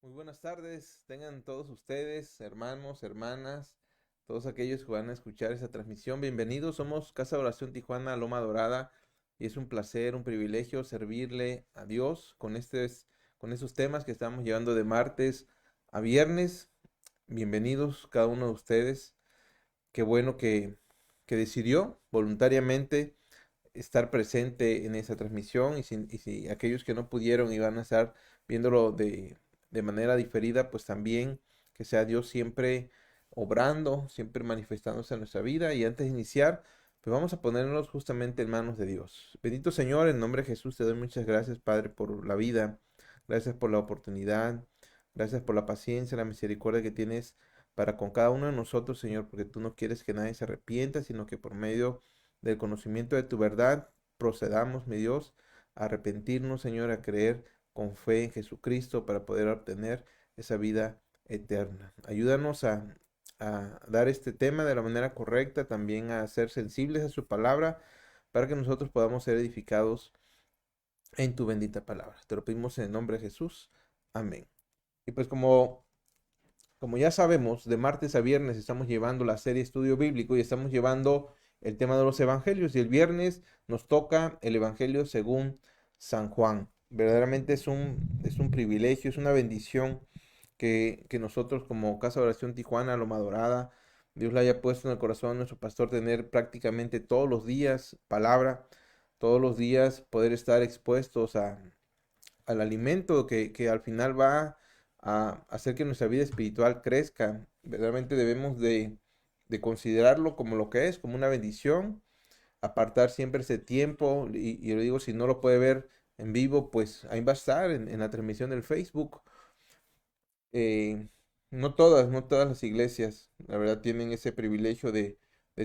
Muy buenas tardes, tengan todos ustedes, hermanos, hermanas, todos aquellos que van a escuchar esta transmisión. Bienvenidos, somos Casa de Oración Tijuana, Loma Dorada, y es un placer, un privilegio servirle a Dios con estos temas que estamos llevando de martes a viernes. Bienvenidos cada uno de ustedes. Qué bueno que decidió voluntariamente estar presente en esa transmisión y si aquellos que no pudieron y van a estar viéndolo de manera diferida, pues también que sea Dios siempre obrando, siempre manifestándose en nuestra vida. Y antes de iniciar, pues vamos a ponernos justamente en manos de Dios. Bendito Señor, en nombre de Jesús te doy muchas gracias, Padre, por la vida, gracias por la oportunidad, gracias por la paciencia, la misericordia que tienes para con cada uno de nosotros, Señor, porque tú no quieres que nadie se arrepienta, sino que por medio del conocimiento de tu verdad, procedamos, mi Dios, a arrepentirnos, Señor, a creer con fe en Jesucristo para poder obtener esa vida eterna. Ayúdanos a dar este tema de la manera correcta, también a ser sensibles a su palabra, para que nosotros podamos ser edificados en tu bendita palabra. Te lo pedimos en el nombre de Jesús. Amén. Y pues como ya sabemos, de martes a viernes estamos llevando la serie Estudio Bíblico y estamos llevando el tema de los evangelios. Y el viernes nos toca el Evangelio según San Juan. Verdaderamente es un privilegio, es una bendición que nosotros como Casa de Oración Tijuana, Loma Dorada, Dios le haya puesto en el corazón a nuestro pastor tener prácticamente todos los días palabra, todos los días poder estar expuestos al alimento que al final va a hacer que nuestra vida espiritual crezca. Verdaderamente debemos de considerarlo como lo que es, como una bendición, apartar siempre ese tiempo, y lo digo, si no lo puede ver en vivo, pues ahí va a estar en la transmisión del Facebook. Eh, no todas las iglesias, la verdad, tienen ese privilegio de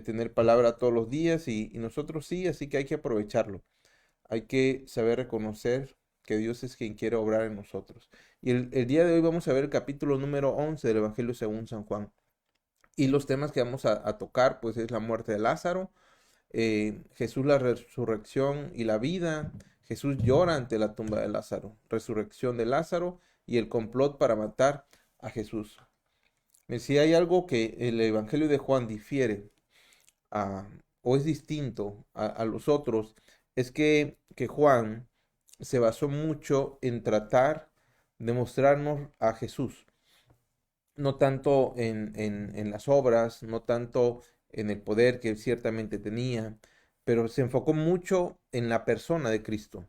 tener palabra todos los días y nosotros sí, así que hay que aprovecharlo. Hay que saber reconocer que Dios es quien quiere obrar en nosotros. Y el día de hoy vamos a ver el capítulo número 11 del Evangelio según San Juan. Y los temas que vamos a tocar, pues es la muerte de Lázaro, Jesús, la resurrección y la vida. Jesús llora ante la tumba de Lázaro, resurrección de Lázaro y el complot para matar a Jesús. Si hay algo que el Evangelio de Juan difiere a- o es distinto a los otros, es que Juan se basó mucho en tratar de mostrarnos a Jesús, no tanto en las obras, no tanto en el poder que él ciertamente tenía, pero se enfocó mucho en la persona de Cristo.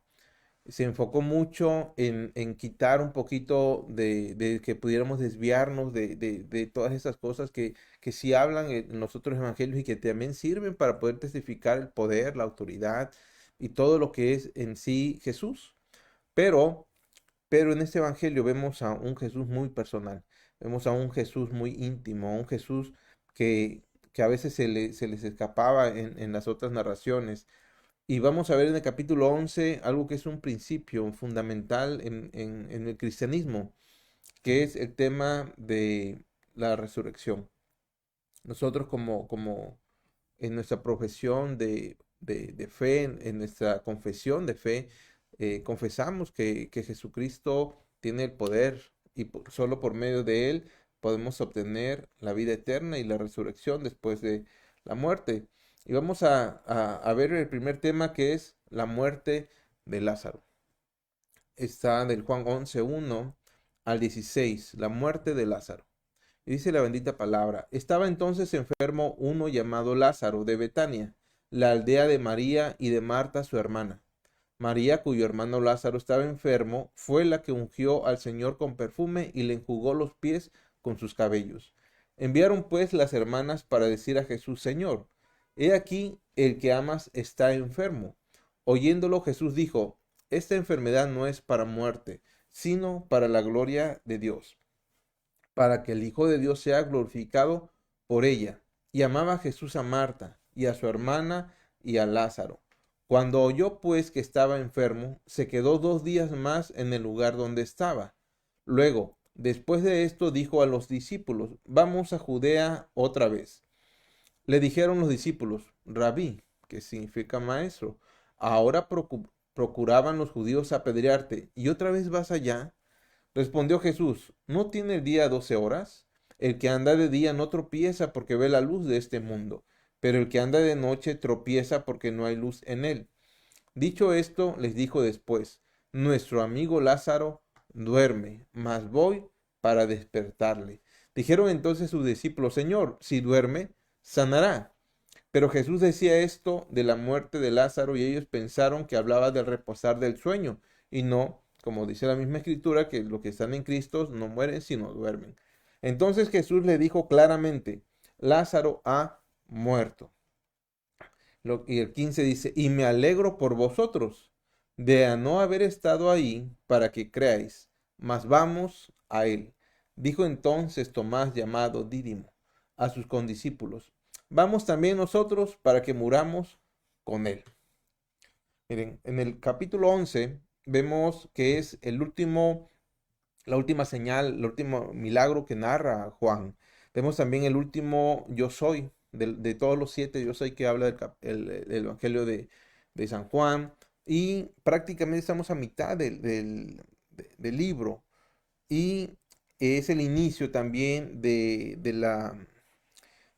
Se enfocó mucho en quitar un poquito de que pudiéramos desviarnos de todas esas cosas que sí hablan en los otros evangelios y que también sirven para poder testificar el poder, la autoridad y todo lo que es en sí Jesús. Pero, pero en este evangelio vemos a un Jesús muy personal, vemos a un Jesús muy íntimo, a un Jesús que, que a veces se les escapaba en las otras narraciones. Y vamos a ver en el capítulo 11 algo que es un principio fundamental en el cristianismo, que es el tema de la resurrección. Nosotros como en nuestra profesión de fe, en nuestra confesión de fe, confesamos que Jesucristo tiene el poder y solo por medio de él podemos obtener la vida eterna y la resurrección después de la muerte. Y vamos a ver el primer tema, que es la muerte de Lázaro. Está del Juan 11:1 al 16, la muerte de Lázaro. Y dice la bendita palabra: estaba entonces enfermo uno llamado Lázaro de Betania, la aldea de María y de Marta su hermana. María, cuyo hermano Lázaro estaba enfermo, fue la que ungió al Señor con perfume y le enjugó los pies con sus cabellos. Enviaron pues las hermanas para decir a Jesús: Señor, he aquí el que amas está enfermo. Oyéndolo, Jesús dijo: esta enfermedad no es para muerte, sino para la gloria de Dios, para que el Hijo de Dios sea glorificado por ella. Y amaba Jesús a Marta, y a su hermana, y a Lázaro. Cuando oyó pues que estaba enfermo, se quedó 2 días más en el lugar donde estaba. Luego, después de esto, dijo a los discípulos: vamos a Judea otra vez. Le dijeron los discípulos: Rabí, que significa maestro, ahora procuraban los judíos apedrearte, y otra vez vas allá. Respondió Jesús, ¿no tiene el día 12 horas? El que anda de día no tropieza porque ve la luz de este mundo, pero el que anda de noche tropieza porque no hay luz en él. Dicho esto, les dijo después, nuestro amigo Lázaro duerme, mas voy para despertarle. Dijeron entonces sus discípulos, Señor, si duerme, sanará. Pero Jesús decía esto de la muerte de Lázaro y ellos pensaron que hablaba del reposar del sueño y no, como dice la misma escritura, que los que están en Cristo no mueren sino duermen. Entonces Jesús le dijo claramente, Lázaro ha muerto. Y el 15 dice, y me alegro por vosotros de a no haber estado ahí para que creáis, mas vamos a él. Dijo entonces Tomás llamado Dídimo a sus condiscípulos, vamos también nosotros para que muramos con él. Miren, en el capítulo 11 vemos que es la última señal, el último milagro que narra Juan. Vemos también el último yo soy, de todos los siete yo soy que habla el Evangelio de San Juan. Y prácticamente estamos a mitad del libro. Y es el inicio también de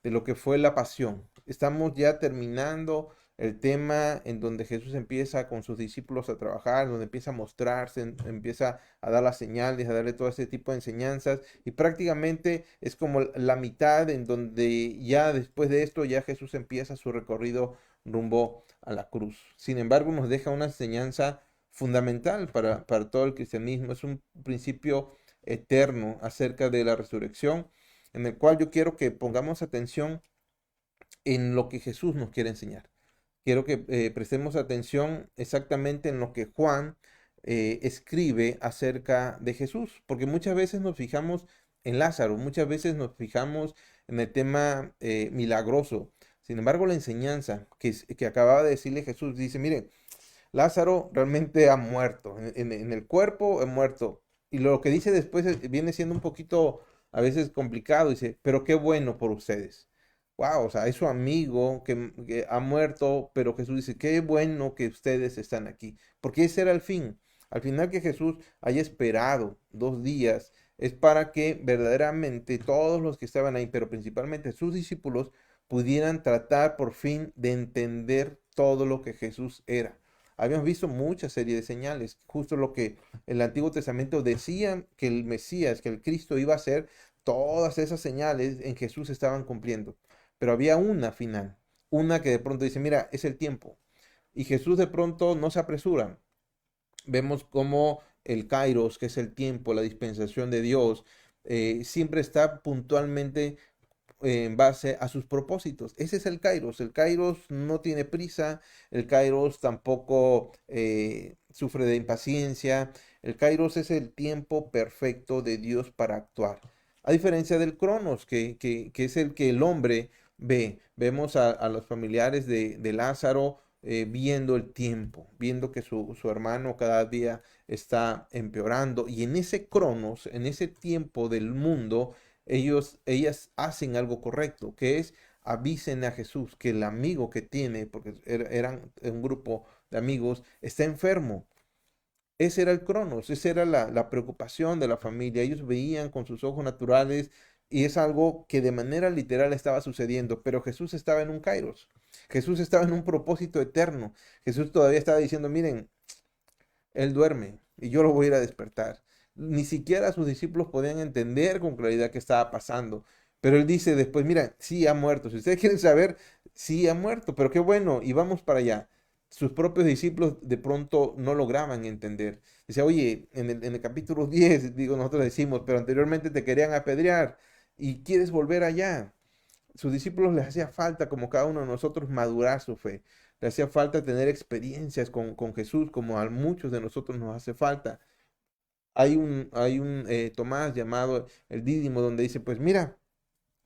lo que fue la pasión. Estamos ya terminando el tema en donde Jesús empieza con sus discípulos a trabajar, donde empieza a mostrarse, empieza a dar las señales, a darle todo ese tipo de enseñanzas y prácticamente es como la mitad en donde ya después de esto ya Jesús empieza su recorrido rumbo a la cruz. Sin embargo, nos deja una enseñanza fundamental para todo el cristianismo. Es un principio eterno acerca de la resurrección en el cual yo quiero que pongamos atención en lo que Jesús nos quiere enseñar. Quiero que prestemos atención exactamente en lo que Juan escribe acerca de Jesús, porque muchas veces nos fijamos en Lázaro, muchas veces nos fijamos en el tema milagroso. Sin embargo, la enseñanza que acababa de decirle Jesús dice, mire, Lázaro realmente ha muerto, en el cuerpo ha muerto. Y lo que dice después viene siendo un poquito a veces complicado. Dice, pero qué bueno por ustedes. Wow, o sea, es su amigo que ha muerto, pero Jesús dice, qué bueno que ustedes están aquí. Porque ese era el fin. Al final que Jesús haya esperado 2 días es para que verdaderamente todos los que estaban ahí, pero principalmente sus discípulos, pudieran tratar por fin de entender todo lo que Jesús era. Habíamos visto muchas series de señales, justo lo que el Antiguo Testamento decía que el Mesías, que el Cristo iba a hacer, todas esas señales en Jesús estaban cumpliendo. Pero había una final, una que de pronto dice, mira, es el tiempo. Y Jesús de pronto no se apresura. Vemos cómo el Kairos, que es el tiempo, la dispensación de Dios, siempre está puntualmente en base a sus propósitos. Ese es el Kairos. El Kairos no tiene prisa, el Kairos tampoco sufre de impaciencia. El Kairos es el tiempo perfecto de Dios para actuar. A diferencia del Cronos, que es el que el hombre ve. Vemos a los familiares de Lázaro viendo el tiempo, viendo que su hermano cada día está empeorando. Y en ese Cronos, en ese tiempo del mundo, ellas hacen algo correcto, que es avisen a Jesús que el amigo que tiene, porque eran un grupo de amigos, está enfermo. Ese era el Cronos, esa era la preocupación de la familia. Ellos veían con sus ojos naturales y es algo que de manera literal estaba sucediendo, pero Jesús estaba en un Kairos. Jesús estaba en un propósito eterno. Jesús todavía estaba diciendo, miren, él duerme y yo lo voy a ir a despertar. Ni siquiera sus discípulos podían entender con claridad qué estaba pasando. Pero él dice después, mira, sí ha muerto. Si ustedes quieren saber, sí ha muerto, pero qué bueno, y vamos para allá. Sus propios discípulos de pronto no lograban entender. Dice, oye, en el capítulo 10 digo, nosotros decimos, pero anteriormente te querían apedrear y quieres volver allá. Sus discípulos les hacía falta, como cada uno de nosotros, madurar su fe. Le hacía falta tener experiencias con Jesús, como a muchos de nosotros nos hace falta. Hay un Tomás llamado el Dídimo, donde dice, pues mira,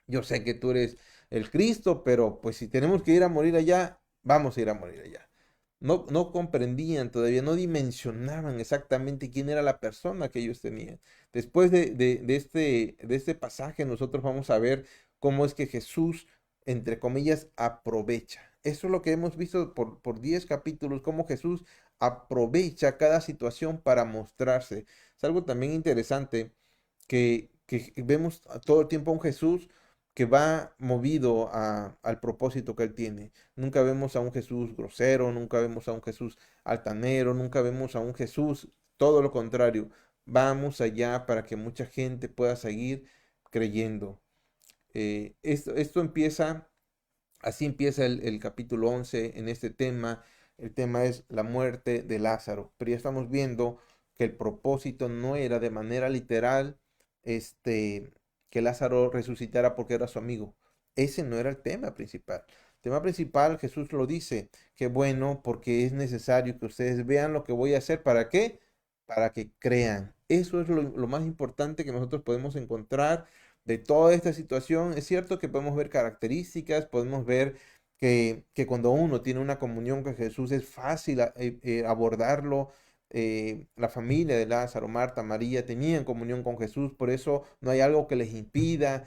yo sé que tú eres el Cristo, pero pues si tenemos que ir a morir allá, vamos a ir a morir allá. No comprendían todavía, no dimensionaban exactamente quién era la persona que ellos tenían. Después de este pasaje, nosotros vamos a ver cómo es que Jesús, entre comillas, aprovecha. Eso es lo que hemos visto por 10 capítulos, cómo Jesús aprovecha cada situación para mostrarse. Es algo también interesante que vemos todo el tiempo a un Jesús que va movido al propósito que él tiene. Nunca vemos a un Jesús grosero, nunca vemos a un Jesús altanero, nunca vemos a un Jesús, todo lo contrario. Vamos allá para que mucha gente pueda seguir creyendo. Esto empieza, así empieza el capítulo 11 en este tema. El tema es la muerte de Lázaro, pero ya estamos viendo que el propósito no era de manera literal, que Lázaro resucitara porque era su amigo. Ese no era el tema principal. El tema principal, Jesús lo dice, que bueno, porque es necesario que ustedes vean lo que voy a hacer. ¿Para qué? Para que crean. Eso es lo más importante que nosotros podemos encontrar de toda esta situación. Es cierto que podemos ver características, podemos ver que cuando uno tiene una comunión con Jesús es fácil abordarlo. La familia de Lázaro, Marta, María, tenían comunión con Jesús, por eso no hay algo que les impida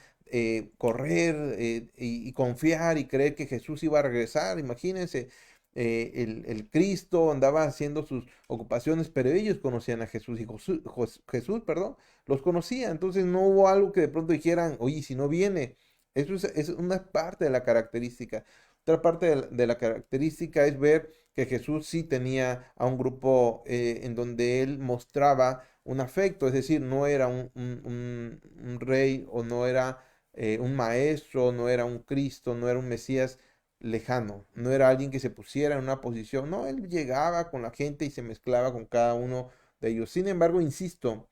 correr y confiar y creer que Jesús iba a regresar. Imagínense, el Cristo andaba haciendo sus ocupaciones, pero ellos conocían a Jesús y Jesús, perdón, los conocía. Entonces no hubo algo que de pronto dijeran, oye, si no viene. Eso es una parte de la característica. Otra parte de la característica es ver que Jesús sí tenía a un grupo en donde él mostraba un afecto, es decir, no era un rey o no era un maestro, no era un Cristo, no era un Mesías lejano, no era alguien que se pusiera en una posición, no, él llegaba con la gente y se mezclaba con cada uno de ellos. Sin embargo, insisto,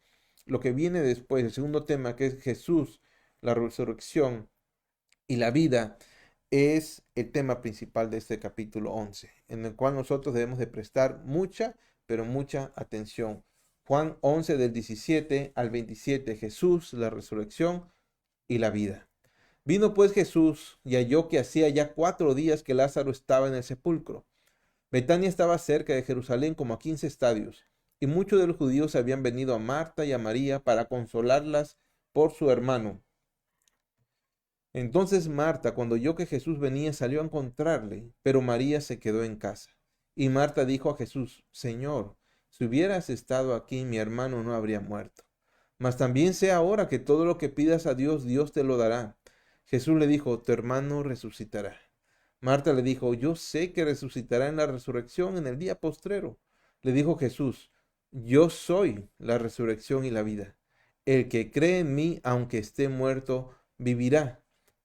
lo que viene después, el segundo tema, que es Jesús, la resurrección y la vida, es el tema principal de este capítulo 11, en el cual nosotros debemos de prestar mucha, pero mucha atención. Juan 11 del 17 al 27, Jesús, la resurrección y la vida. Vino pues Jesús y halló que hacía ya 4 días que Lázaro estaba en el sepulcro. Betania estaba cerca de Jerusalén como a 15 estadios, y muchos de los judíos habían venido a Marta y a María para consolarlas por su hermano. Entonces Marta, cuando oyó que Jesús venía, salió a encontrarle, pero María se quedó en casa. Y Marta dijo a Jesús, Señor, si hubieras estado aquí, mi hermano no habría muerto. Mas también sé ahora que todo lo que pidas a Dios, Dios te lo dará. Jesús le dijo, tu hermano resucitará. Marta le dijo, yo sé que resucitará en la resurrección en el día postrero. Le dijo Jesús, yo soy la resurrección y la vida. El que cree en mí, aunque esté muerto, vivirá.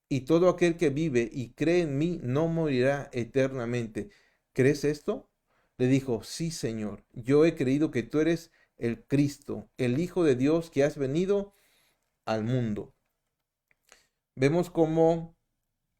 Y todo aquel que vive y cree en mí no morirá eternamente. ¿Crees esto? Le dijo, sí, Señor, yo he creído que tú eres el Cristo, el Hijo de Dios que has venido al mundo. Vemos cómo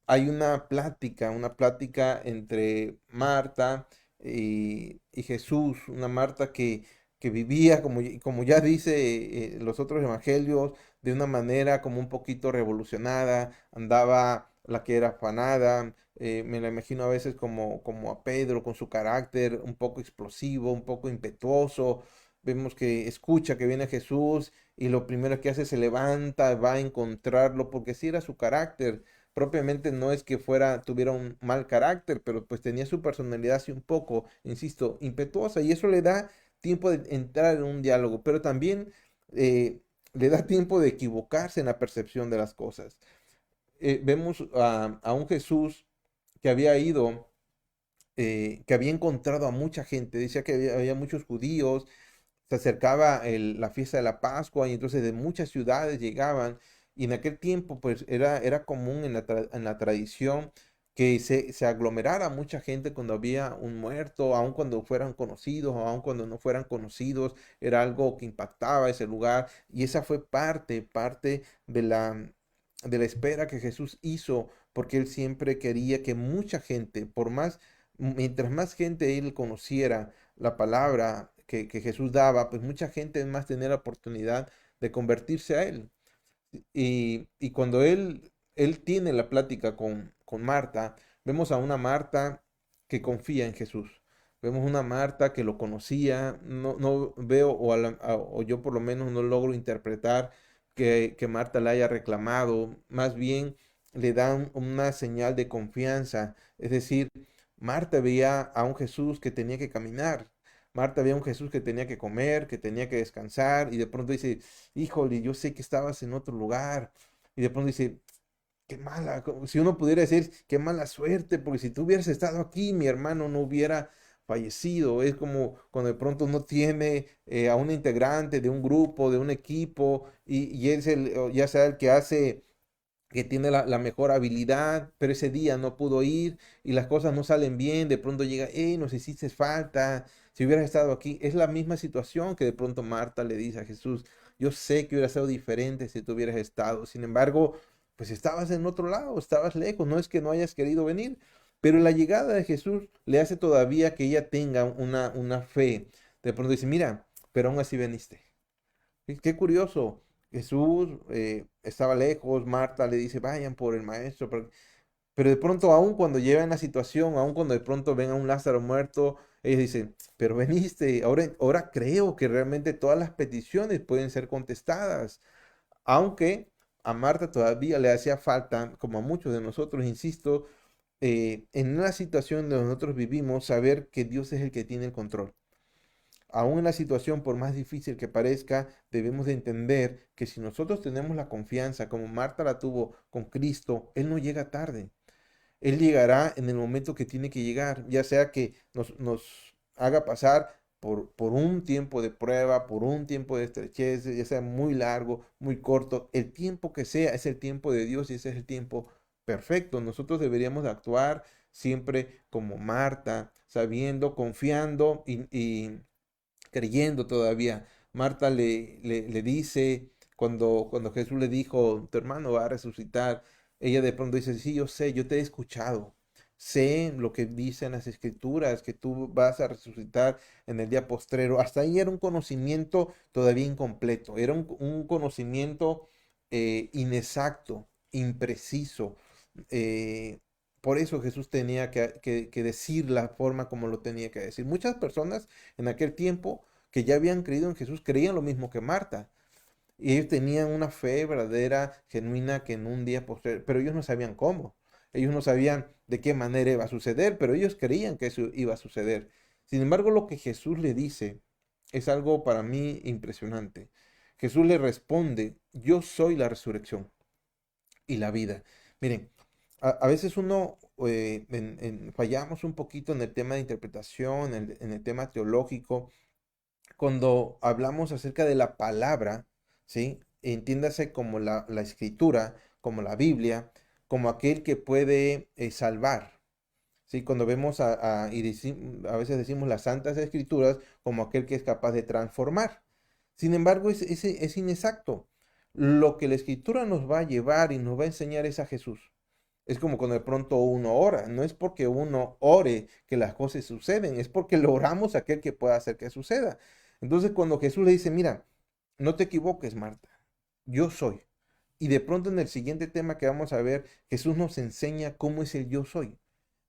hay una plática entre Marta y Jesús, una Marta que vivía, como ya dice los otros evangelios, de una manera como un poquito revolucionada, andaba la que era afanada, me la imagino a veces como a Pedro, con su carácter un poco explosivo, un poco impetuoso. Vemos que escucha que viene Jesús y lo primero que hace se levanta, va a encontrarlo, porque sí era su carácter propiamente no es que tuviera un mal carácter, pero pues tenía su personalidad así un poco, insisto, impetuosa y eso le da tiempo de entrar en un diálogo, pero también le da tiempo de equivocarse en la percepción de las cosas. Vemos a un Jesús que había ido, que había encontrado a mucha gente, decía que había muchos judíos, se acercaba la fiesta de la Pascua y entonces de muchas ciudades llegaban y en aquel tiempo pues era común en la tradición que se aglomerara mucha gente cuando había un muerto, aun cuando fueran conocidos o aun cuando no fueran conocidos, era algo que impactaba ese lugar y esa fue parte de la espera que Jesús hizo porque él siempre quería que mucha gente, mientras más gente él conociera, la palabra que Jesús daba, pues mucha gente más tenía la oportunidad de convertirse a Él. Y cuando él tiene la plática con Marta, vemos a una Marta que confía en Jesús. Vemos una Marta que lo conocía, no veo, o yo por lo menos no logro interpretar que Marta le haya reclamado, más bien le dan una señal de confianza. Es decir, Marta veía a un Jesús que tenía que caminar. Marta ve a un Jesús que tenía que comer, que tenía que descansar, y de pronto dice, híjole, yo sé que estabas en otro lugar. Y de pronto dice, qué mala, si uno pudiera decir, qué mala suerte, porque si tú hubieras estado aquí, mi hermano no hubiera fallecido. Es como cuando de pronto uno tiene a un integrante de un grupo, de un equipo, y es o ya sea el que hace, que tiene la mejor habilidad, pero ese día no pudo ir y las cosas no salen bien, de pronto llega, hey, nos hiciste falta, si hubieras estado aquí. Es la misma situación que de pronto Marta le dice a Jesús, yo sé que hubiera sido diferente si tú hubieras estado, sin embargo, pues estabas en otro lado, estabas lejos, no es que no hayas querido venir, pero la llegada de Jesús le hace todavía que ella tenga una fe. De pronto dice, mira, pero aún así veniste. Qué curioso. Jesús estaba lejos, Marta le dice, vayan por el maestro, pero de pronto, aun cuando llegan la situación, aun cuando de pronto ven a un Lázaro muerto, ellos dicen, pero veniste, ahora creo que realmente todas las peticiones pueden ser contestadas, aunque a Marta todavía le hacía falta, como a muchos de nosotros, insisto, en una situación donde nosotros vivimos, saber que Dios es el que tiene el control. Aún en la situación, por más difícil que parezca, debemos de entender que si nosotros tenemos la confianza, como Marta la tuvo con Cristo, Él no llega tarde. Él llegará en el momento que tiene que llegar, ya sea que nos haga pasar por un tiempo de prueba, por un tiempo de estrechez, ya sea muy largo, muy corto. El tiempo que sea es el tiempo de Dios y ese es el tiempo perfecto. Nosotros deberíamos de actuar siempre como Marta, sabiendo, confiando y creyendo todavía. Marta le dice, cuando Jesús le dijo, tu hermano va a resucitar, ella de pronto dice, sí, yo sé, yo te he escuchado, sé lo que dicen las escrituras, que tú vas a resucitar en el día postrero. Hasta ahí era un conocimiento todavía incompleto, era un conocimiento inexacto, impreciso. eh, por eso Jesús tenía que decir la forma como lo tenía que decir. Muchas personas en aquel tiempo que ya habían creído en Jesús creían lo mismo que Marta. Y ellos tenían una fe verdadera, genuina, que en un día posterior, pero ellos no sabían cómo. Ellos no sabían de qué manera iba a suceder, pero ellos creían que eso iba a suceder. Sin embargo, lo que Jesús le dice es algo para mí impresionante. Jesús le responde, yo soy la resurrección y la vida. Miren, a veces uno fallamos un poquito en el tema de interpretación, en el tema teológico, cuando hablamos acerca de la palabra, ¿sí? Entiéndase como la escritura, como la Biblia, como aquel que puede salvar, ¿sí? Cuando vemos a veces decimos las santas escrituras como aquel que es capaz de transformar. Sin embargo, es inexacto. Lo que la escritura nos va a llevar y nos va a enseñar es a Jesús. Es como cuando de pronto uno ora. No es porque uno ore que las cosas suceden, es porque lo oramos a aquel que pueda hacer que suceda. Entonces, cuando Jesús le dice, mira, no te equivoques, Marta, yo soy. Y de pronto en el siguiente tema que vamos a ver, Jesús nos enseña cómo es el yo soy.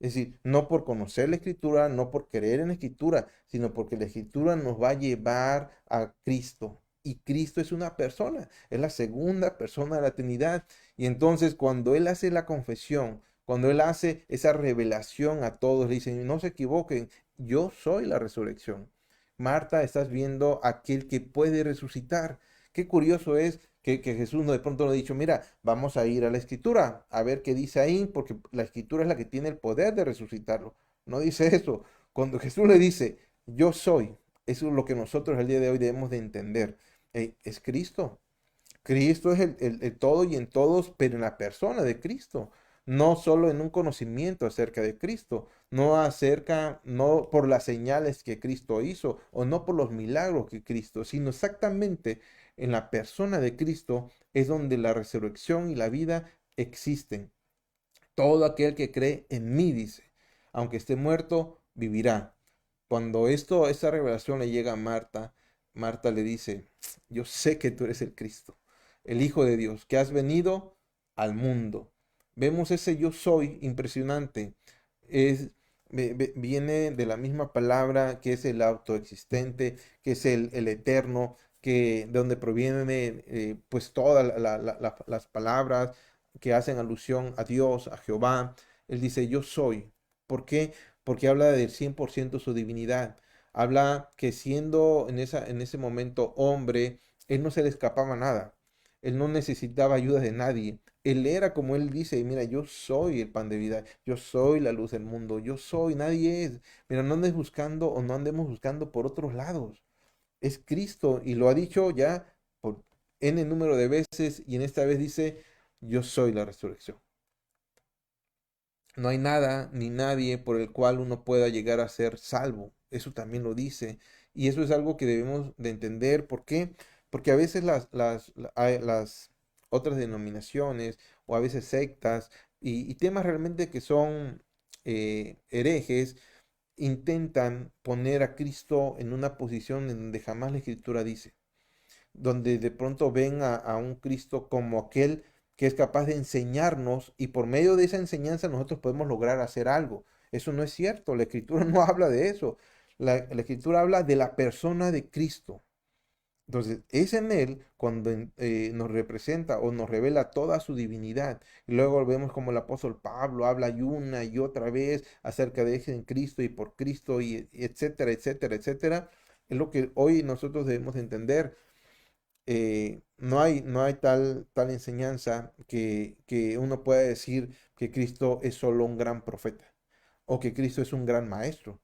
Es decir, no por conocer la escritura, no por creer en la escritura, sino porque la escritura nos va a llevar a Cristo. Y Cristo es una persona, es la segunda persona de la Trinidad. Y entonces cuando Él hace la confesión, cuando Él hace esa revelación a todos, le dicen, no se equivoquen, yo soy la resurrección. Marta, estás viendo a aquel que puede resucitar. Qué curioso es que Jesús no de pronto no ha dicho, mira, vamos a ir a la escritura, a ver qué dice ahí, porque la escritura es la que tiene el poder de resucitarlo. No dice eso. Cuando Jesús le dice, yo soy, eso es lo que nosotros el día de hoy debemos de entender. Es Cristo. Cristo es el todo y en todos, pero en la persona de Cristo, no solo en un conocimiento acerca de Cristo, no por las señales que Cristo hizo o no por los milagros que Cristo, sino exactamente en la persona de Cristo es donde la resurrección y la vida existen. Todo aquel que cree en mí, dice, aunque esté muerto, vivirá. Cuando esta revelación le llega a Marta, Marta le dice, yo sé que tú eres el Cristo, el Hijo de Dios, que has venido al mundo. Vemos ese yo soy impresionante. Es, viene de la misma palabra que es el autoexistente, que es el eterno, que de donde provienen pues todas las palabras que hacen alusión a Dios, a Jehová. Él dice, yo soy. ¿Por qué? Porque habla del 100% su divinidad. Habla que siendo en ese momento hombre, él no se le escapaba nada. Él no necesitaba ayuda de nadie. Él era como él dice, mira, yo soy el pan de vida, yo soy la luz del mundo, yo soy, nadie es. Mira, no andes buscando o no andemos buscando por otros lados. Es Cristo y lo ha dicho ya por n número de veces y en esta vez dice, yo soy la resurrección. No hay nada ni nadie por el cual uno pueda llegar a ser salvo. Eso también lo dice. Y eso es algo que debemos de entender. ¿Por qué? Porque a veces las otras denominaciones o a veces sectas y temas realmente que son herejes intentan poner a Cristo en una posición en donde jamás la Escritura dice, donde de pronto ven a un Cristo como aquel que es capaz de enseñarnos y por medio de esa enseñanza nosotros podemos lograr hacer algo. Eso no es cierto, la Escritura no habla de eso. La Escritura habla de la persona de Cristo. Entonces, es en Él cuando nos representa o nos revela toda su divinidad. Y luego vemos como el apóstol Pablo habla y una y otra vez acerca de ese en Cristo y por Cristo y etcétera, etcétera, etcétera. Es lo que hoy nosotros debemos entender. No hay tal enseñanza que uno pueda decir que Cristo es solo un gran profeta o que Cristo es un gran maestro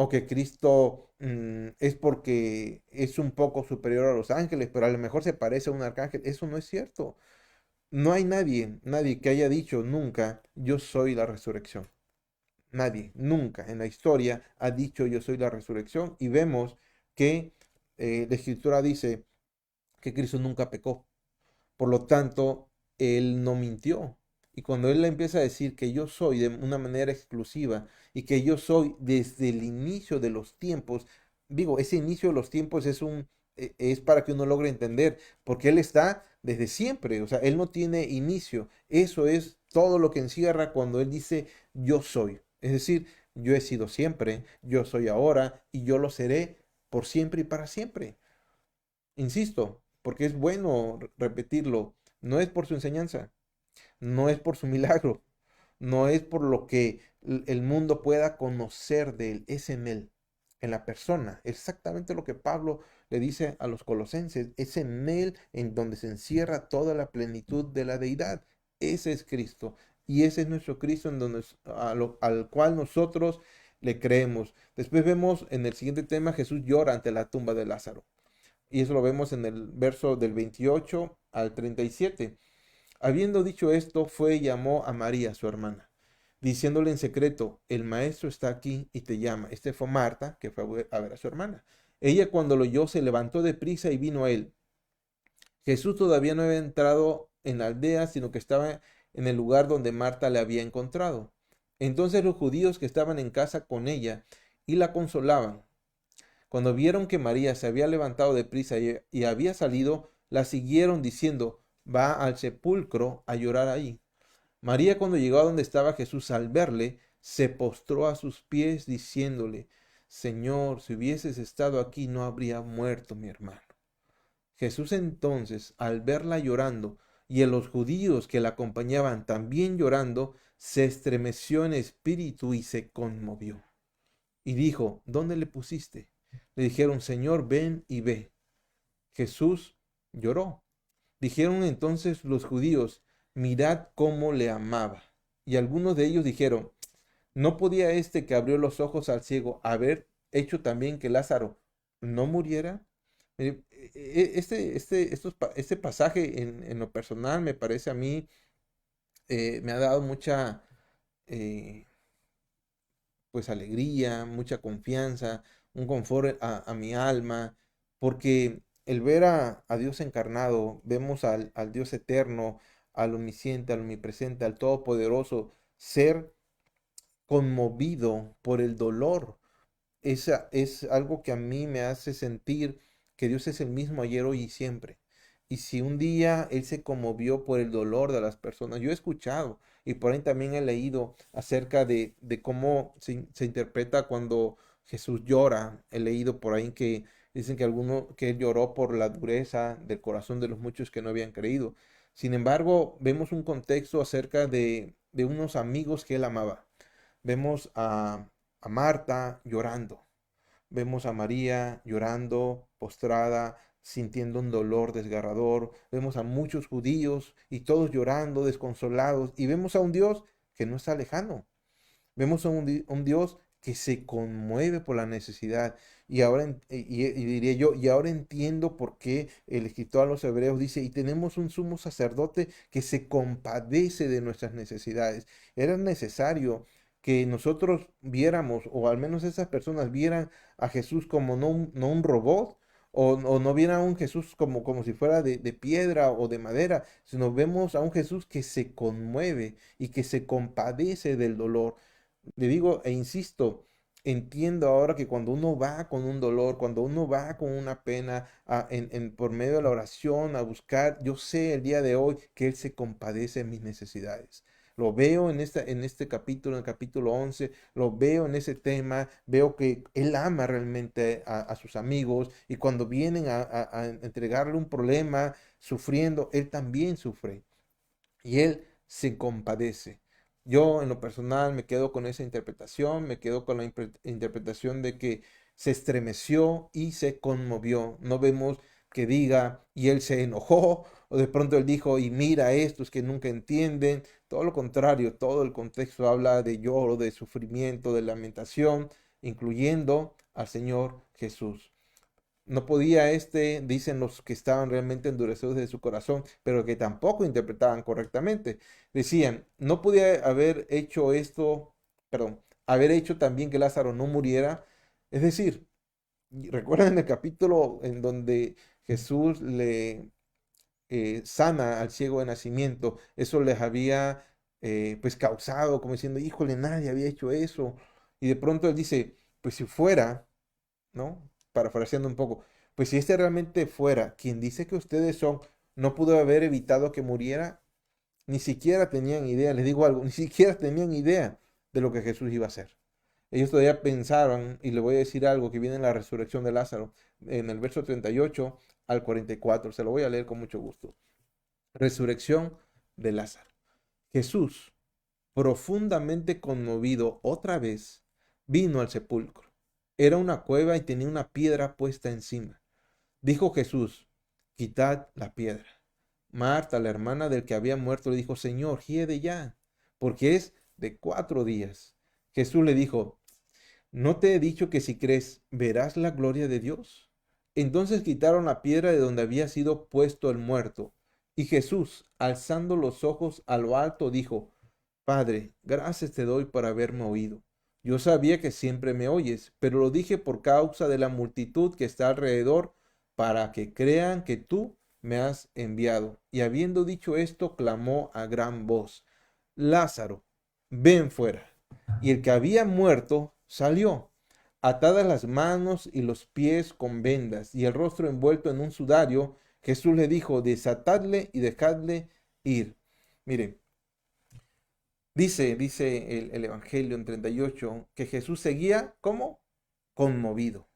o que Cristo es porque es un poco superior a los ángeles, pero a lo mejor se parece a un arcángel. Eso no es cierto. No hay nadie que haya dicho nunca, yo soy la resurrección. Nadie, nunca en la historia ha dicho yo soy la resurrección y vemos que la escritura dice que Cristo nunca pecó. Por lo tanto, él no mintió. Y cuando él le empieza a decir que yo soy de una manera exclusiva y que yo soy desde el inicio de los tiempos, digo, ese inicio de los tiempos es para que uno logre entender, porque él está desde siempre, o sea, él no tiene inicio. Eso es todo lo que encierra cuando él dice yo soy. Es decir, yo he sido siempre, yo soy ahora y yo lo seré por siempre y para siempre. Insisto, porque es bueno repetirlo, no es por su enseñanza, no es por su milagro, no es por lo que el mundo pueda conocer de él, es en la persona. Exactamente lo que Pablo le dice a los colosenses, es en él en donde se encierra toda la plenitud de la deidad. Ese es Cristo y ese es nuestro Cristo en donde, al cual nosotros le creemos. Después vemos en el siguiente tema, Jesús llora ante la tumba de Lázaro. Y eso lo vemos en el verso del 28 al 37. Habiendo dicho esto, fue y llamó a María, su hermana, diciéndole en secreto, el maestro está aquí y te llama. Este fue Marta, que fue a ver a su hermana. Ella cuando lo oyó se levantó de prisa y vino a él. Jesús todavía no había entrado en la aldea, sino que estaba en el lugar donde Marta le había encontrado. Entonces los judíos que estaban en casa con ella y la consolaban, cuando vieron que María se había levantado de prisa y había salido, la siguieron diciendo, va al sepulcro a llorar ahí. María cuando llegó a donde estaba Jesús al verle, se postró a sus pies diciéndole, Señor, si hubieses estado aquí no habría muerto mi hermano. Jesús entonces, al verla llorando y a los judíos que la acompañaban también llorando, se estremeció en espíritu y se conmovió. Y dijo, ¿dónde le pusiste? Le dijeron, Señor, ven y ve. Jesús lloró. Dijeron entonces los judíos, mirad cómo le amaba. Y algunos de ellos dijeron, ¿no podía este que abrió los ojos al ciego haber hecho también que Lázaro no muriera? Este pasaje en lo personal me parece a mí, me ha dado mucha, eh, pues alegría, mucha confianza, un confort a mi alma, porque el ver a Dios encarnado, vemos al Dios eterno, al omnisciente, al omnipresente, al todopoderoso, ser conmovido por el dolor. Es algo que a mí me hace sentir que Dios es el mismo ayer, hoy y siempre. Y si un día Él se conmovió por el dolor de las personas, yo he escuchado y por ahí también he leído acerca de cómo se interpreta cuando Jesús llora. He leído por ahí que dicen que Él lloró por la dureza del corazón de los muchos que no habían creído. Sin embargo, vemos un contexto acerca de unos amigos que Él amaba. Vemos a Marta llorando. Vemos a María llorando, postrada, sintiendo un dolor desgarrador. Vemos a muchos judíos y todos llorando, desconsolados. Y vemos a un Dios que no está lejano. Vemos a un Dios que se conmueve por la necesidad. Y ahora, y diría yo, y ahora entiendo por qué el escritor a los hebreos dice, y tenemos un sumo sacerdote que se compadece de nuestras necesidades. Era necesario que nosotros viéramos, o al menos esas personas vieran a Jesús como no un robot, o no vieran a un Jesús como si fuera de piedra o de madera, sino vemos a un Jesús que se conmueve y que se compadece del dolor. Le digo e insisto, entiendo ahora que cuando uno va con un dolor, cuando uno va con una pena, por medio de la oración a buscar, yo sé el día de hoy que Él se compadece de mis necesidades. Lo veo en este capítulo, en el capítulo 11, lo veo en ese tema, veo que Él ama realmente a sus amigos y cuando vienen a entregarle un problema sufriendo, Él también sufre y Él se compadece. Yo en lo personal me quedo con esa interpretación, me quedo con la interpretación de que se estremeció y se conmovió. No vemos que diga y Él se enojó o de pronto Él dijo y mira a estos que nunca entienden. Todo lo contrario, todo el contexto habla de lloro, de sufrimiento, de lamentación, incluyendo al Señor Jesús. No podía dicen los que estaban realmente endurecidos de su corazón, pero que tampoco interpretaban correctamente. Decían, no podía haber hecho esto, perdón, haber hecho también que Lázaro no muriera. Es decir, recuerdan el capítulo en donde Jesús le sana al ciego de nacimiento, eso les había pues causado, como diciendo, híjole, nadie había hecho eso. Y de pronto él dice, pues si fuera, ¿no? Parafraseando un poco, pues si este realmente fuera quien dice que ustedes son, no pudo haber evitado que muriera, ni siquiera tenían idea, les digo algo, ni siquiera tenían idea de lo que Jesús iba a hacer. Ellos todavía pensaban, y le voy a decir algo que viene en la resurrección de Lázaro, en el verso 38 al 44, se lo voy a leer con mucho gusto. Resurrección de Lázaro. Jesús, profundamente conmovido otra vez, vino al sepulcro. Era una cueva y tenía una piedra puesta encima. Dijo Jesús, quitad la piedra. Marta, la hermana del que había muerto, le dijo, Señor, hiede ya, porque es de 4 días. Jesús le dijo, ¿no te he dicho que si crees, verás la gloria de Dios? Entonces quitaron la piedra de donde había sido puesto el muerto. Y Jesús, alzando los ojos a lo alto, dijo, Padre, gracias te doy por haberme oído. Yo sabía que siempre me oyes, pero lo dije por causa de la multitud que está alrededor, para que crean que tú me has enviado. Y habiendo dicho esto, clamó a gran voz, Lázaro, ven fuera. Y el que había muerto salió, atadas las manos y los pies con vendas, y el rostro envuelto en un sudario. Jesús le dijo, desatadle y dejadle ir. Miren, dice el Evangelio en 38 que Jesús seguía como conmovido.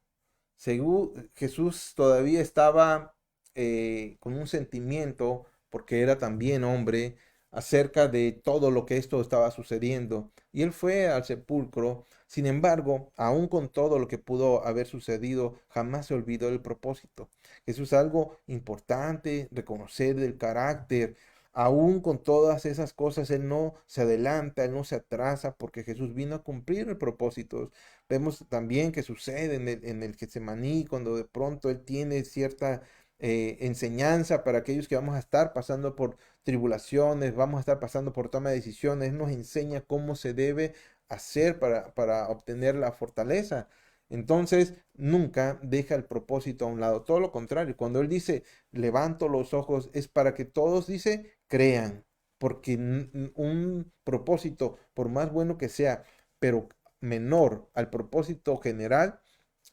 Jesús todavía estaba con un sentimiento, porque era también hombre, acerca de todo lo que esto estaba sucediendo. Y él fue al sepulcro. Sin embargo, aún con todo lo que pudo haber sucedido, jamás se olvidó del propósito. Eso es algo importante, reconocer el carácter. Aún con todas esas cosas, Él no se adelanta, Él no se atrasa, porque Jesús vino a cumplir el propósito. Vemos también que sucede en el Getsemaní, cuando de pronto Él tiene cierta enseñanza para aquellos que vamos a estar pasando por tribulaciones, vamos a estar pasando por toma de decisiones, Él nos enseña cómo se debe hacer para obtener la fortaleza. Entonces, nunca deja el propósito a un lado, todo lo contrario, cuando Él dice, levanto los ojos, es para que todos, dice, crean, porque un propósito, por más bueno que sea, pero menor al propósito general,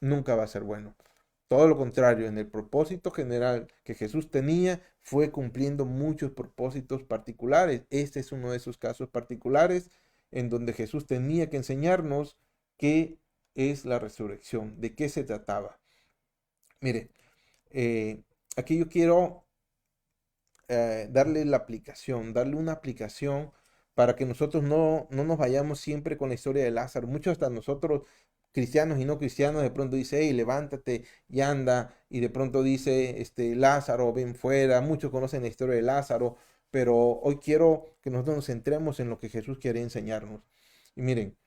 nunca va a ser bueno. Todo lo contrario, en el propósito general que Jesús tenía, fue cumpliendo muchos propósitos particulares. Este es uno de esos casos particulares en donde Jesús tenía que enseñarnos qué es la resurrección, de qué se trataba. Mire, aquí yo quiero darle la aplicación, darle una aplicación para que nosotros no nos vayamos siempre con la historia de Lázaro. Muchos hasta nosotros cristianos y no cristianos, de pronto dice, hey, levántate y anda, y de pronto dice, Lázaro, ven fuera. Muchos conocen la historia de Lázaro, pero hoy quiero que nosotros nos centremos en lo que Jesús quiere enseñarnos. Y miren,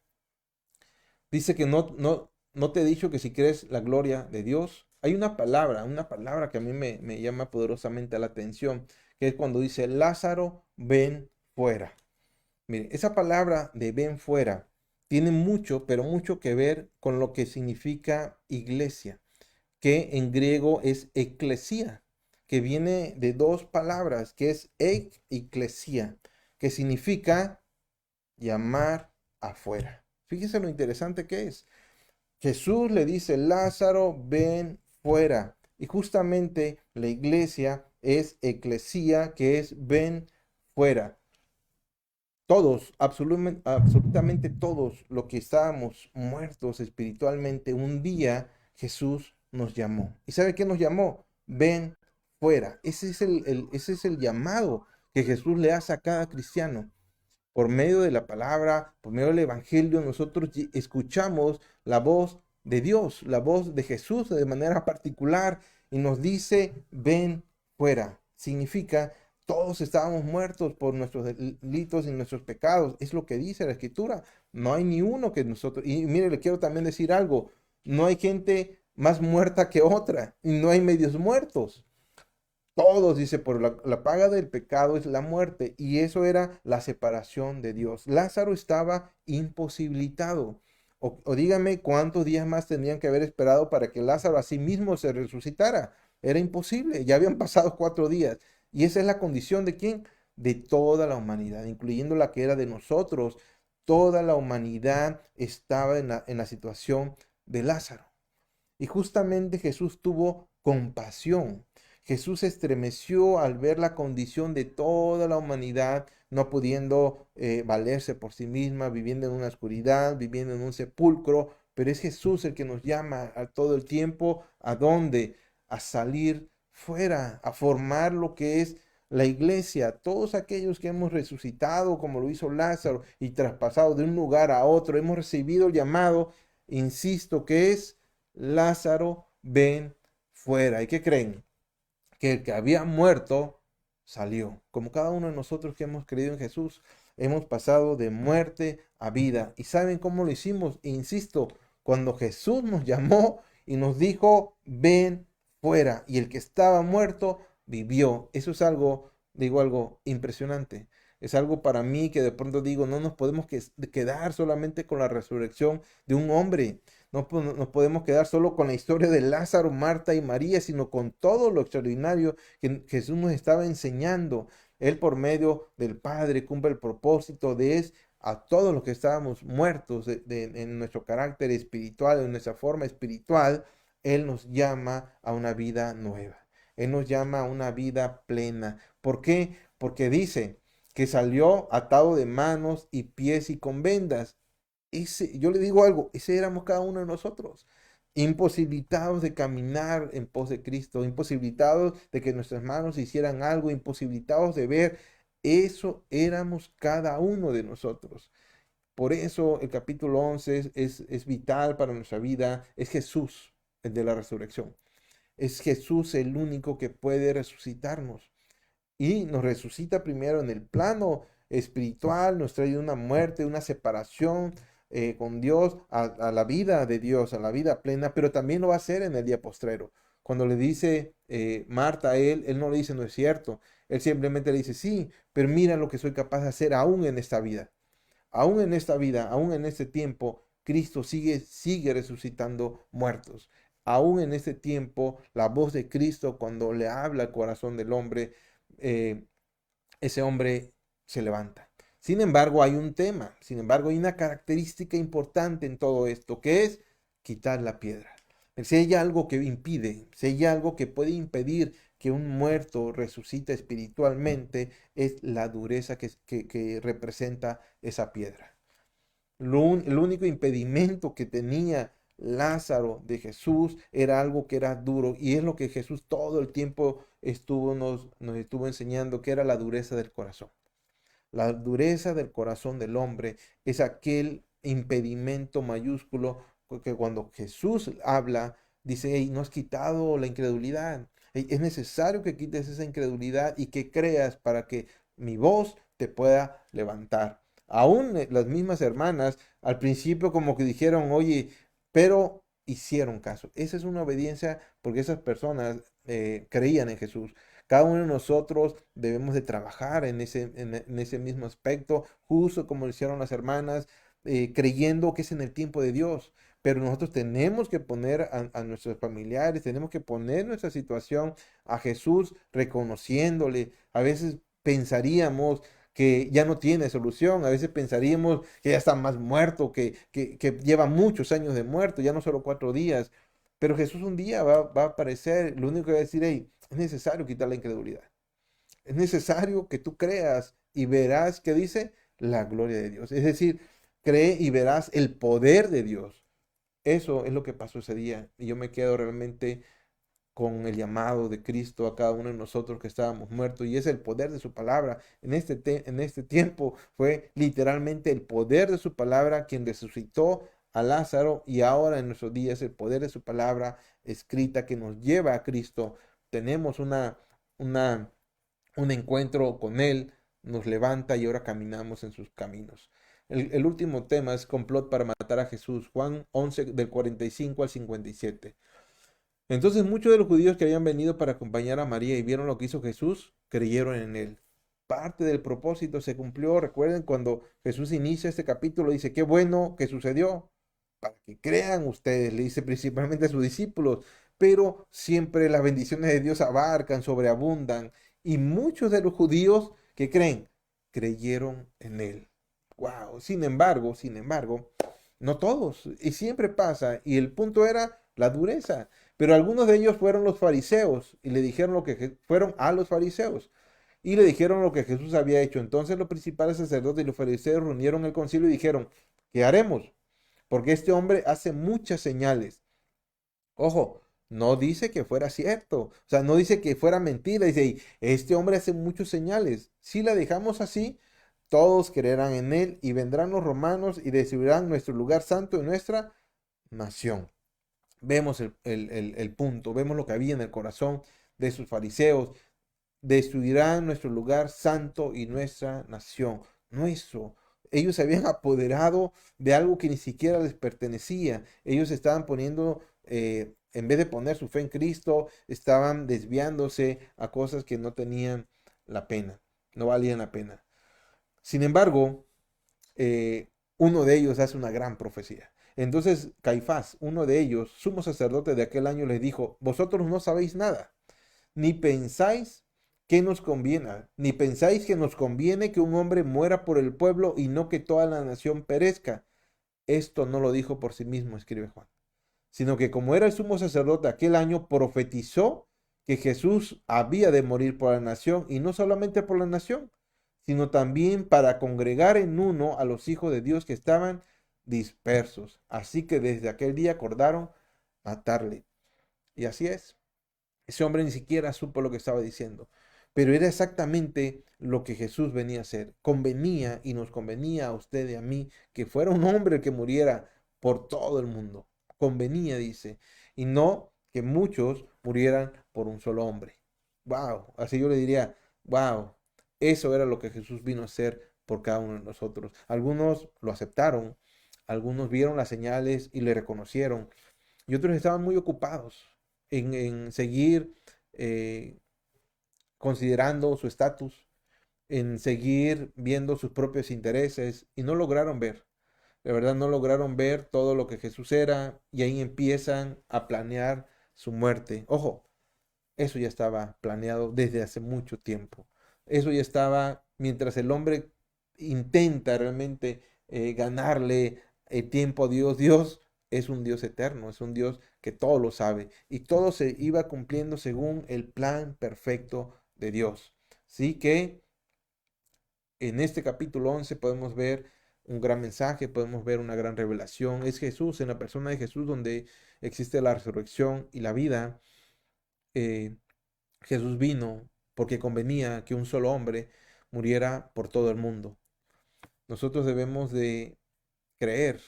dice que no te he dicho que si crees la gloria de Dios, hay una palabra que a mí me llama poderosamente la atención, que es cuando dice, Lázaro, ven fuera. Mire, esa palabra de ven fuera tiene mucho, pero mucho que ver con lo que significa iglesia, que en griego es eclesía, que viene de dos palabras, que es eklesia, que significa llamar afuera. Fíjese lo interesante que es. Jesús le dice, Lázaro, ven fuera. Y justamente la iglesia es eclesía, que es ven fuera. Todos, absolutamente todos, los que estábamos muertos espiritualmente, un día Jesús nos llamó. ¿Y sabe qué nos llamó? Ven fuera. Ese es el llamado que Jesús le hace a cada cristiano. Por medio de la palabra, por medio del evangelio, nosotros escuchamos la voz de Dios, la voz de Jesús de manera particular y nos dice, ven fuera. Significa, todos estábamos muertos por nuestros delitos y nuestros pecados. Es lo que dice la Escritura. No hay ni uno que nosotros. Y mire, le quiero también decir algo. No hay gente más muerta que otra y no hay medios muertos. Todos, dice, por la paga del pecado es la muerte, y eso era la separación de Dios. Lázaro estaba imposibilitado. O dígame cuántos días más tendrían que haber esperado para que Lázaro a sí mismo se resucitara. Era imposible, ya habían pasado 4 días. Y esa es la condición de quién? De toda la humanidad, incluyendo la que era de nosotros. Toda la humanidad estaba en la situación de Lázaro. Y justamente Jesús tuvo compasión. Jesús se estremeció al ver la condición de toda la humanidad, no pudiendo valerse por sí misma, viviendo en una oscuridad, viviendo en un sepulcro. Pero es Jesús el que nos llama a todo el tiempo. ¿A dónde? A salir fuera, a formar lo que es la iglesia. Todos aquellos que hemos resucitado, como lo hizo Lázaro, y traspasado de un lugar a otro, hemos recibido el llamado, insisto, que es Lázaro, ven fuera. ¿Y qué creen? Que el que había muerto salió. Como cada uno de nosotros que hemos creído en Jesús, hemos pasado de muerte a vida. ¿Y saben cómo lo hicimos? Insisto, cuando Jesús nos llamó y nos dijo, ven fuera. Y el que estaba muerto vivió. Eso es algo, digo, algo impresionante. Es algo para mí que de pronto digo, no nos podemos quedar solamente con la resurrección de un hombre. No nos podemos quedar solo con la historia de Lázaro, Marta y María, sino con todo lo extraordinario que Jesús nos estaba enseñando. Él por medio del Padre cumple el propósito de es a todos los que estábamos muertos en nuestro carácter espiritual, en nuestra forma espiritual. Él nos llama a una vida nueva. Él nos llama a una vida plena. ¿Por qué? Porque dice que salió atado de manos y pies y con vendas. Yo le digo algo, ese éramos cada uno de nosotros, imposibilitados de caminar en pos de Cristo, imposibilitados de que nuestras manos hicieran algo, imposibilitados de ver. Eso éramos cada uno de nosotros. Por eso el capítulo 11 es vital para nuestra vida. Es Jesús, el de la resurrección. Es Jesús el único que puede resucitarnos. Y nos resucita primero en el plano espiritual, nos trae una muerte, una separación con Dios, a la vida de Dios, a la vida plena, pero también lo va a hacer en el día postrero. Cuando le dice Marta a él no le dice no es cierto, él simplemente le dice sí, pero mira lo que soy capaz de hacer aún en esta vida. Aún en esta vida, aún en este tiempo, Cristo sigue resucitando muertos. Aún en este tiempo, la voz de Cristo cuando le habla al corazón del hombre, eh, ese hombre se levanta. Sin embargo, hay un tema, sin embargo, hay una característica importante en todo esto, que es quitar la piedra. Si hay algo que impide, si hay algo que puede impedir que un muerto resucite espiritualmente, es la dureza que representa esa piedra. El único impedimento que tenía Lázaro de Jesús era algo que era duro, y es lo que Jesús todo el tiempo nos estuvo enseñando, que era la dureza del corazón. La dureza del corazón del hombre es aquel impedimento mayúsculo porque cuando Jesús habla, dice: "Hey, no has quitado la incredulidad. Hey, es necesario que quites esa incredulidad y que creas para que mi voz te pueda levantar". Aún las mismas hermanas al principio como que dijeron: "Oye", pero hicieron caso. Esa es una obediencia porque esas personas creían en Jesús. Cada uno de nosotros debemos de trabajar en ese mismo aspecto, justo como lo hicieron las hermanas, creyendo que es en el tiempo de Dios. Pero nosotros tenemos que poner a nuestros familiares, tenemos que poner nuestra situación a Jesús, reconociéndole. A veces pensaríamos que ya no tiene solución, a veces pensaríamos que ya está más muerto, que lleva muchos años de muerto, ya no solo 4 días. Pero Jesús un día va a aparecer, lo único que va a decir: "Hey, es necesario quitar la incredulidad. Es necesario que tú creas y verás", ¿que dice? La gloria de Dios. Es decir, cree y verás el poder de Dios. Eso es lo que pasó ese día. Y yo me quedo realmente con el llamado de Cristo a cada uno de nosotros que estábamos muertos. Y es el poder de su palabra. En este tiempo fue literalmente el poder de su palabra quien resucitó a Lázaro. Y ahora en nuestros días el poder de su palabra escrita que nos lleva a Cristo. Tenemos una un encuentro con Él, nos levanta y ahora caminamos en sus caminos. El último tema es complot para matar a Jesús, Juan 11 del 45 al 57. Entonces muchos de los judíos que habían venido para acompañar a María y vieron lo que hizo Jesús, creyeron en Él. Parte del propósito se cumplió. Recuerden cuando Jesús inicia este capítulo, dice: "Qué bueno que sucedió para que crean ustedes", le dice principalmente a sus discípulos, pero siempre las bendiciones de Dios abarcan, sobreabundan, y muchos de los judíos que creen, creyeron en Él. Wow. Sin embargo, no todos, y siempre pasa, y el punto era la dureza. Pero algunos de ellos fueron los fariseos y le dijeron lo que fueron a los fariseos y le dijeron lo que Jesús había hecho. Entonces los principales sacerdotes y los fariseos reunieron el concilio y dijeron: "¿Qué haremos? Porque este hombre hace muchas señales". Ojo, no dice que fuera cierto, o sea, no dice que fuera mentira, dice: "Y este hombre hace muchas señales". Si la dejamos así, todos creerán en él y vendrán los romanos y destruirán nuestro lugar santo y nuestra nación. Vemos el punto, vemos lo que había en el corazón de sus fariseos. Destruirán nuestro lugar santo y nuestra nación. Nuestro. Ellos se habían apoderado de algo que ni siquiera les pertenecía. Ellos estaban poniendo, en vez de poner su fe en Cristo, estaban desviándose a cosas que no tenían la pena, no valían la pena. Sin embargo, uno de ellos hace una gran profecía. Entonces Caifás, uno de ellos, sumo sacerdote de aquel año, les dijo: "Vosotros no sabéis nada, ni pensáis que nos conviene, ni pensáis que nos conviene que un hombre muera por el pueblo y no que toda la nación perezca". Esto no lo dijo por sí mismo, escribe Juan, sino que como era el sumo sacerdote aquel año, profetizó que Jesús había de morir por la nación, y no solamente por la nación, sino también para congregar en uno a los hijos de Dios que estaban dispersos. Así que desde aquel día acordaron matarle. Y así es. Ese hombre ni siquiera supo lo que estaba diciendo, pero era exactamente lo que Jesús venía a hacer. Convenía y nos convenía a usted y a mí que fuera un hombre el que muriera por todo el mundo. Convenía, dice, y no que muchos murieran por un solo hombre. Wow, así yo le diría: wow, eso era lo que Jesús vino a hacer por cada uno de nosotros. Algunos lo aceptaron, algunos vieron las señales y le reconocieron, y otros estaban muy ocupados en seguir eh, considerando su estatus, en seguir viendo sus propios intereses, y no lograron ver, de verdad no lograron ver todo lo que Jesús era, y ahí empiezan a planear su muerte. Ojo, eso ya estaba planeado desde hace mucho tiempo. Eso ya estaba mientras el hombre intenta realmente ganarle el tiempo a Dios. Dios es un Dios eterno, es un Dios que todo lo sabe, y todo se iba cumpliendo según el plan perfecto de Dios. Así que en este capítulo 11 podemos ver un gran mensaje, podemos ver una gran revelación. Es Jesús, en la persona de Jesús, donde existe la resurrección y la vida. Eh, Jesús vino porque convenía que un solo hombre muriera por todo el mundo. Nosotros debemos de creer,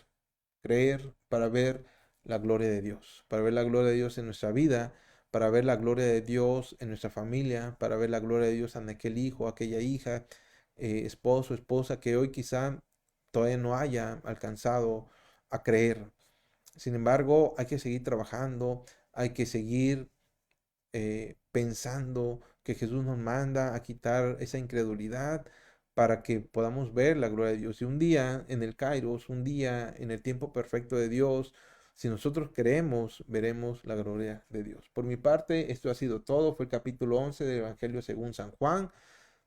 creer para ver la gloria de Dios, para ver la gloria de Dios en nuestra vida, para ver la gloria de Dios en nuestra familia, para ver la gloria de Dios en aquel hijo, aquella hija, esposo, esposa, que hoy quizá todavía no haya alcanzado a creer. Sin embargo, hay que seguir trabajando, hay que seguir pensando que Jesús nos manda a quitar esa incredulidad para que podamos ver la gloria de Dios. Y un día en el Kairos, un día en el tiempo perfecto de Dios, si nosotros creemos, veremos la gloria de Dios. Por mi parte, esto ha sido todo. Fue el capítulo 11 del Evangelio según San Juan.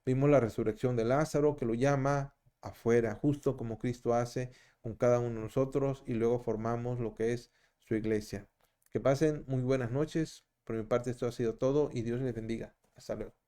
Vimos la resurrección de Lázaro, que lo llama afuera, justo como Cristo hace con cada uno de nosotros, y luego formamos lo que es su iglesia. Que pasen muy buenas noches. Por mi parte, esto ha sido todo y Dios les bendiga. Hasta luego.